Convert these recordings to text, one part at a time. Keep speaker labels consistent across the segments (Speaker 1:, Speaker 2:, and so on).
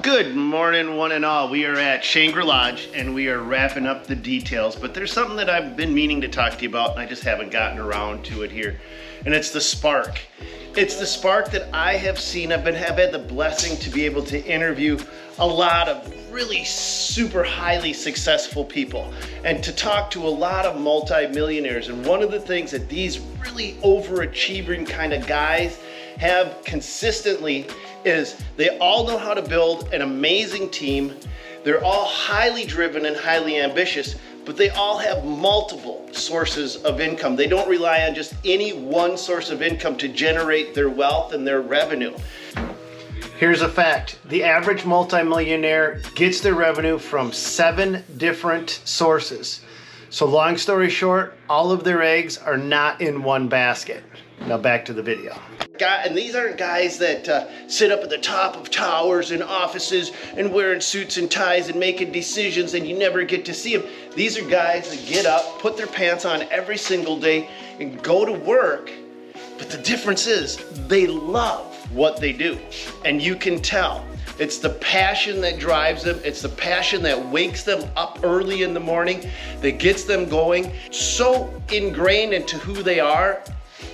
Speaker 1: Good morning, one and all. We are at Shangri-La and we are wrapping up the details, but there's something that I've been meaning to talk to you about and I just haven't gotten around to it here, and it's the spark. It's the spark that I have seen. I've had the blessing to be able to interview a lot of really super highly successful people and to talk to a lot of multi-millionaires, and one of the things that these really overachieving kind of guys have consistently is they all know how to build an amazing team. They're all highly driven and highly ambitious, but they all have multiple sources of income. They don't rely on just any one source of income to generate their wealth and their revenue. Here's a fact. The average multimillionaire gets their revenue from 7 different sources. So long story short, all of their eggs are not in one basket. Now back to the video. And these aren't guys that sit up at the top of towers and offices and wearing suits and ties and making decisions and you never get to see them. These are guys that get up, put their pants on every single day and go to work. But the difference is they love what they do. And you can tell. It's the passion that drives them. It's the passion that wakes them up early in the morning, that gets them going. So ingrained into who they are,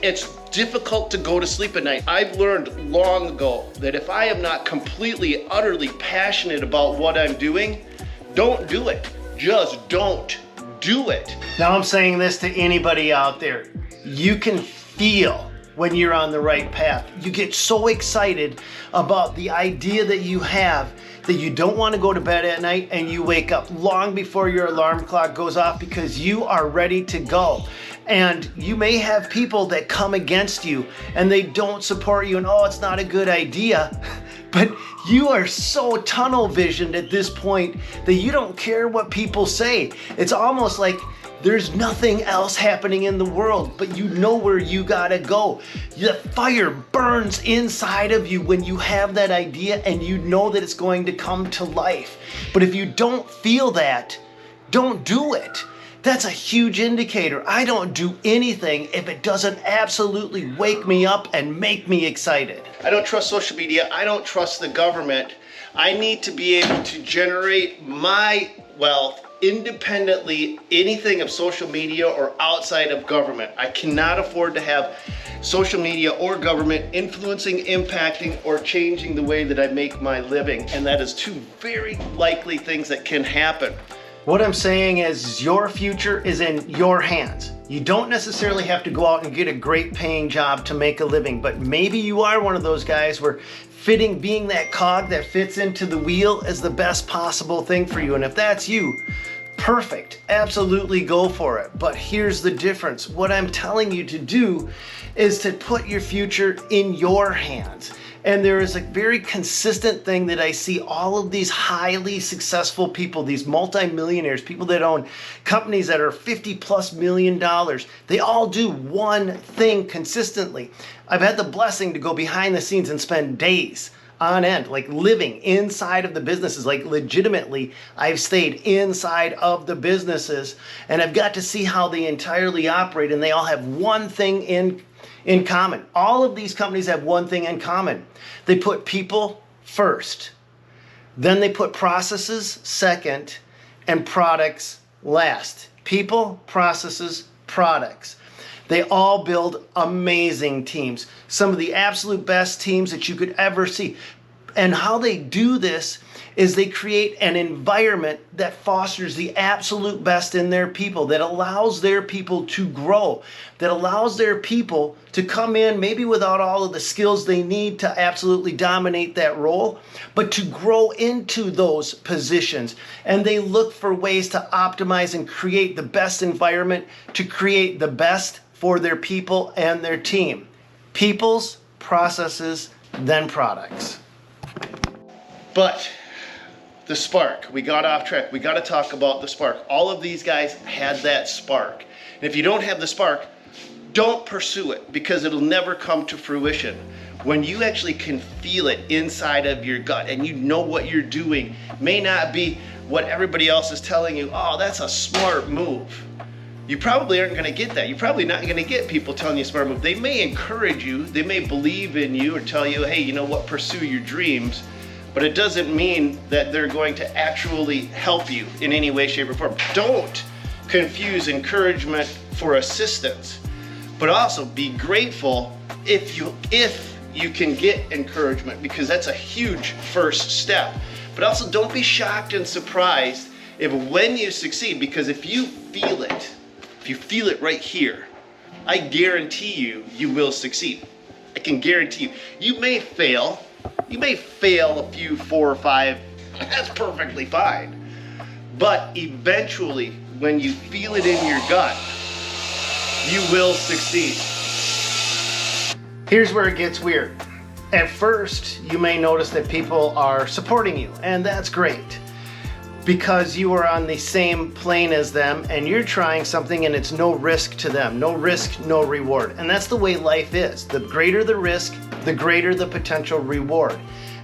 Speaker 1: it's difficult to go to sleep at night. I've learned long ago that if I am not completely, utterly passionate about what I'm doing, don't do it. Just don't do it. Now I'm saying this to anybody out there. You can feel when you're on the right path. You get so excited about the idea that you have that you don't want to go to bed at night, and you wake up long before your alarm clock goes off because you are ready to go. And you may have people that come against you and they don't support you and oh, it's not a good idea. But you are so tunnel visioned at this point that you don't care what people say. It's almost like there's nothing else happening in the world, but you know where you gotta go. The fire burns inside of you when you have that idea and you know that it's going to come to life. But if you don't feel that, don't do it. That's a huge indicator. I don't do anything if it doesn't absolutely wake me up and make me excited. I don't trust social media. I don't trust the government. I need to be able to generate my wealth independently, anything of social media or outside of government. I cannot afford to have social media or government influencing, impacting, or changing the way that I make my living. And that is 2 very likely things that can happen. What I'm saying is your future is in your hands. You don't necessarily have to go out and get a great paying job to make a living, but maybe you are one of those guys where being that cog that fits into the wheel is the best possible thing for you. And if that's you, perfect, absolutely go for it. But here's the difference. What I'm telling you to do is to put your future in your hands. And there is a very consistent thing that I see all of these highly successful people, these multimillionaires, people that own companies that are $50+ million, they all do one thing consistently. I've had the blessing to go behind the scenes and spend days on end, like living inside of the businesses, like legitimately I've stayed inside of the businesses and I've got to see how they entirely operate, and they all have one thing in common. All of these companies have one thing in common. They put people first. Then they put processes second and products last. People, processes, products. They all build amazing teams. Some of the absolute best teams that you could ever see. And how they do this is they create an environment that fosters the absolute best in their people, that allows their people to grow, that allows their people to come in maybe without all of the skills they need to absolutely dominate that role, but to grow into those positions. And they look for ways to optimize and create the best environment to create the best for their people and their team. People's, processes, then products. But the spark, we got off track. We got to talk about the spark. All of these guys had that spark. And if you don't have the spark, don't pursue it because it'll never come to fruition. When you actually can feel it inside of your gut and you know what you're doing, may not be what everybody else is telling you, oh, that's a smart move. You probably aren't going to get that. You're probably not going to get people telling you a smart move. They may encourage you, they may believe in you or tell you, hey, you know what, pursue your dreams. but it doesn't mean that they're going to actually help you in any way, shape, or form. Don't confuse encouragement for assistance, but also be grateful if you can get encouragement, because that's a huge first step. But also don't be shocked and surprised if when you succeed, because if you feel it right here, I guarantee you will succeed. I can guarantee you. You may fail a few 4 or 5, that's perfectly fine. But eventually, when you feel it in your gut, you will succeed. Here's where it gets weird. At first, you may notice that people are supporting you, and that's great, because you are on the same plane as them and you're trying something and it's no risk to them. No risk, no reward. And that's the way life is. The greater the risk, the greater the potential reward.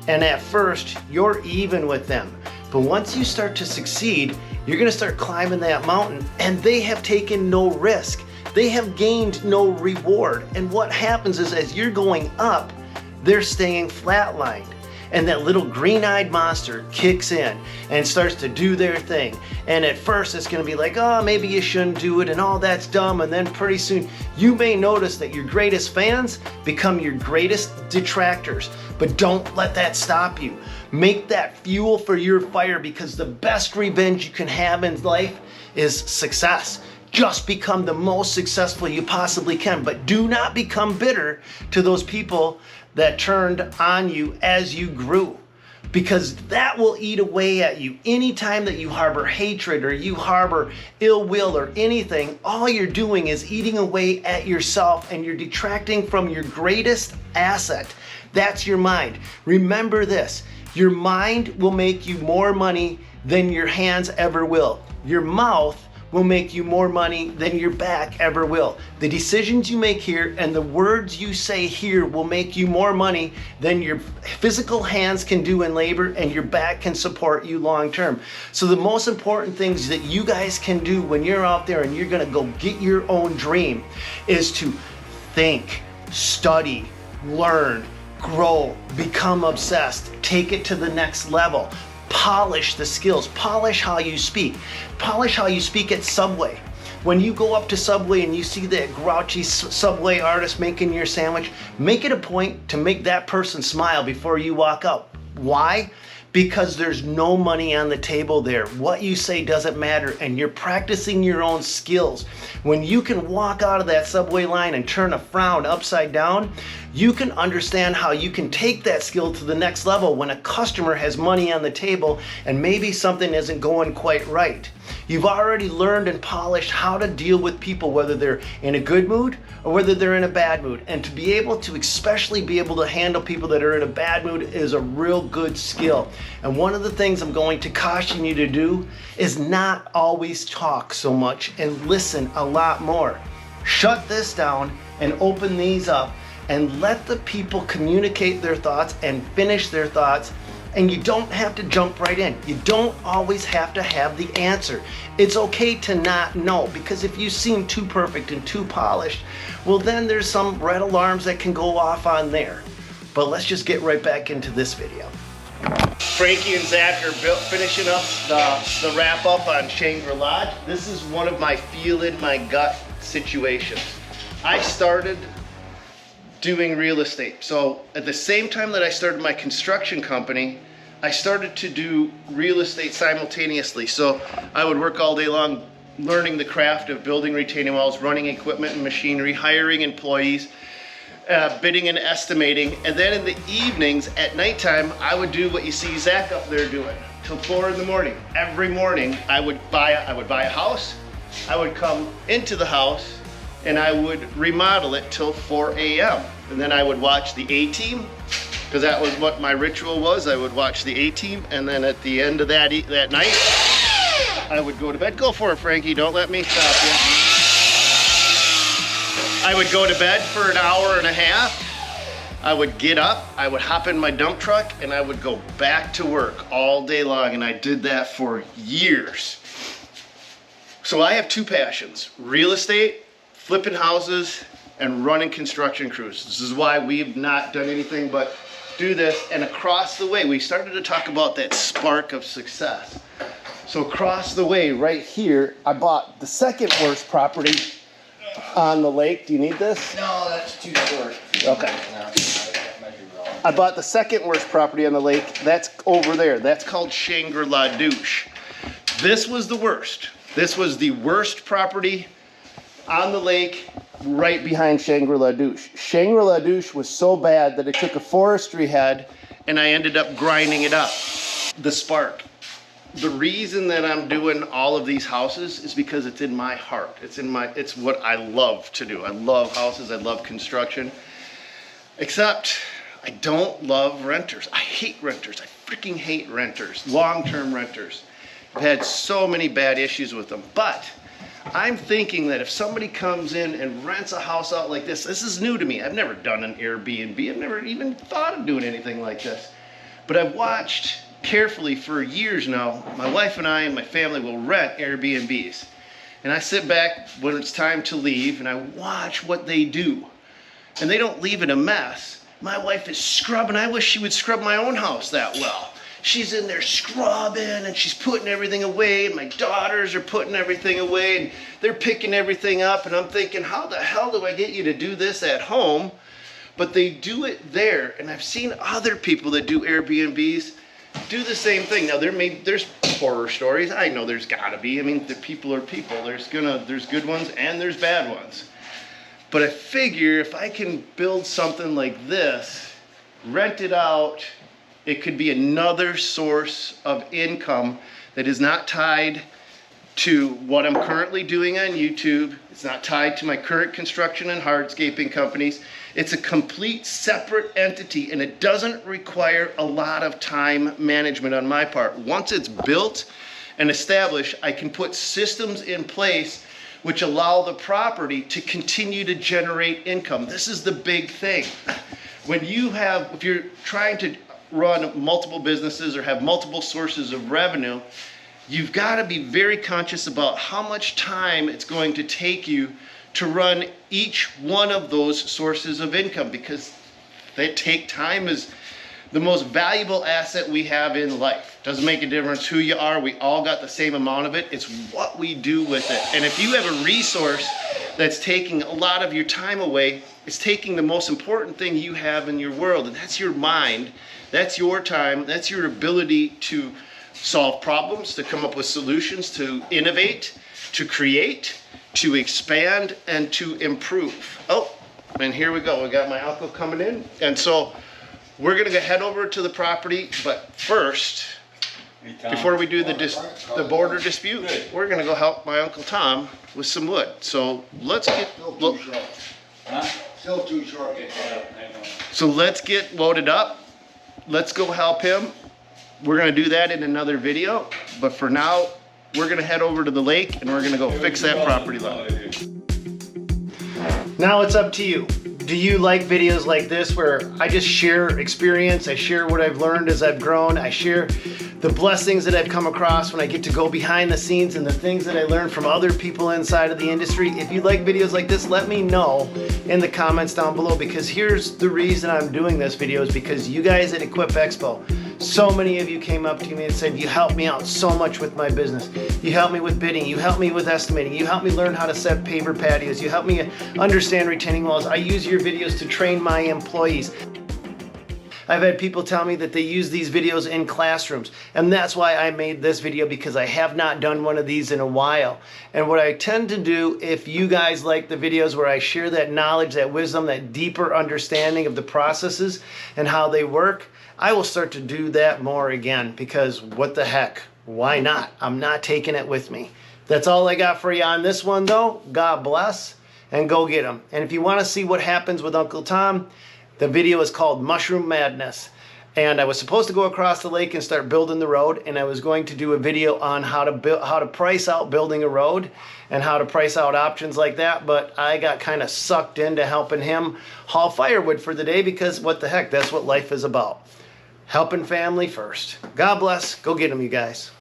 Speaker 1: And at first, you're even with them. But once you start to succeed, you're gonna start climbing that mountain, and they have taken no risk. They have gained no reward. And what happens is, as you're going up, they're staying flatlined. And that little green-eyed monster kicks in and starts to do their thing. And at first it's gonna be like, oh, maybe you shouldn't do it, and oh, that's dumb. And then pretty soon you may notice that your greatest fans become your greatest detractors. But don't let that stop you. Make that fuel for your fire, because the best revenge you can have in life is success. Just become the most successful you possibly can, but do not become bitter to those people that turned on you as you grew, because that will eat away at you. Anytime that you harbor hatred or you harbor ill will or anything, all you're doing is eating away at yourself, and you're detracting from your greatest asset. That's your mind. Remember this, your mind will make you more money than your hands ever will. Your mouth will make you more money than your back ever will. The decisions you make here and the words you say here will make you more money than your physical hands can do in labor and your back can support you long term. So the most important things that you guys can do when you're out there and you're gonna go get your own dream is to think, study, learn, grow, become obsessed, take it to the next level. Polish the skills, polish how you speak. Polish how you speak at Subway. When you go up to Subway and you see that grouchy Subway artist making your sandwich, make it a point to make that person smile before you walk out. Why? Because there's no money on the table there. What you say doesn't matter, and you're practicing your own skills. When you can walk out of that Subway line and turn a frown upside down, you can understand how you can take that skill to the next level when a customer has money on the table and maybe something isn't going quite right. You've already learned and polished how to deal with people, whether they're in a good mood or whether they're in a bad mood. And to be able to, especially be able to handle people that are in a bad mood, is a real good skill. And one of the things I'm going to caution you to do is not always talk so much and listen a lot more. Shut this down and open these up and let the people communicate their thoughts and finish their thoughts. And you don't have to jump right in. You don't always have to have the answer. It's okay to not know, because if you seem too perfect and too polished, well, then there's some red alarms that can go off on there. But let's just get right back into this video. Frankie and Zach are finishing up the wrap up on Shangri-La. This is one of my feel in my gut situations. I started doing real estate. So at the same time that I started my construction company, I started to do real estate simultaneously. So I would work all day long learning the craft of building retaining walls, running equipment and machinery, hiring employees, bidding and estimating. And then in the evenings at nighttime, I would do what you see Zach up there doing till 4 in the morning. Every morning I would buy a house, I would come into the house, and I would remodel it till 4 a.m. And then I would watch the A-Team, because that was what my ritual was. I would watch the A-Team, and then at the end of that night, I would go to bed. Go for it, Frankie, don't let me stop you. I would go to bed for an hour and a half. I would get up, I would hop in my dump truck, and I would go back to work all day long, and I did that for years. So I have two passions: real estate, flipping houses, and running construction crews. This is why we've not done anything but do this, and across the way, we started to talk about that spark of success. So across the way, right here, I bought the second worst property on the lake. Do you need this?
Speaker 2: No, that's too short.
Speaker 1: Okay. I bought the second worst property on the lake. That's over there. That's called Shangri-La Douche. This was the worst. This was the worst property on the lake right behind Shangri-La Douche. Shangri-La Douche was so bad that it took a forestry head and I ended up grinding it up. The spark. The reason that I'm doing all of these houses is because it's in my heart. It's what I love to do. I love houses, I love construction. Except I don't love renters. I hate renters. I freaking hate renters. Long-term renters. I've had so many bad issues with them. But I'm thinking that if somebody comes in and rents a house out like this is new to me. I've never done an Airbnb. I've never even thought of doing anything like this. But I've watched carefully for years now. My wife and I and my family will rent Airbnbs. And I sit back when it's time to leave and I watch what they do. And they don't leave it a mess. My wife is scrubbing. I wish she would scrub my own house that well. She's in there scrubbing and she's putting everything away, and my daughters are putting everything away and they're picking everything up, and I'm thinking, how the hell do I get you to do this at home? But they do it there, and I've seen other people that do Airbnbs do the same thing. Now there's horror stories. I know there's gotta be. I mean, the people are people. There's good ones and there's bad ones. But I figure if I can build something like this, rent it out, it could be another source of income that is not tied to what I'm currently doing on YouTube. It's not tied to my current construction and hardscaping companies. It's a complete separate entity, and it doesn't require a lot of time management on my part. Once it's built and established, I can put systems in place which allow the property to continue to generate income. This is the big thing. If you're trying to run multiple businesses or have multiple sources of revenue, you've got to be very conscious about how much time it's going to take you to run each one of those sources of income, because time is the most valuable asset we have in life. Doesn't make a difference who you are. We all got the same amount of it. It's what we do with it. And if you have a resource that's taking a lot of your time away, it's taking the most important thing you have in your world, and that's your mind. That's your time. That's your ability to solve problems, to come up with solutions, to innovate, to create, to expand, and to improve. Oh, and here we go. We got my uncle coming in. And so we're going to head over to the property. But first, before we do the border dispute, we're going to go help my Uncle Tom with some wood. So let's get...
Speaker 2: Still too short.
Speaker 1: So let's get loaded up. Let's go help him. We're going to do that in another video. But for now, we're going to head over to the lake and we're going to go fix that property line. Now it's up to you. Do you like videos like this where I just share experience, I share what I've learned as I've grown, I share the blessings that I've come across when I get to go behind the scenes and the things that I learned from other people inside of the industry? If you like videos like this, let me know in the comments down below, because here's the reason I'm doing this video is because you guys at Equip Expo, so many of you came up to me and said, you helped me out so much with my business. You helped me with bidding, you helped me with estimating, you helped me learn how to set paver patios, you helped me understand retaining walls. I use your videos to train my employees. I've had people tell me that they use these videos in classrooms, and that's why I made this video, because I have not done one of these in a while. And what I tend to do, if you guys like the videos where I share that knowledge, that wisdom, that deeper understanding of the processes and how they work, I will start to do that more again, because what the heck, why not? I'm not taking it with me. That's all I got for you on this one though. God bless, and go get them. And if you want to see what happens with Uncle Tom, the video is called Mushroom Madness. And I was supposed to go across the lake and start building the road, and I was going to do a video on how to price out building a road and how to price out options like that, but I got kind of sucked into helping him haul firewood for the day, because what the heck, that's what life is about. Helping family first. God bless. Go get them, you guys.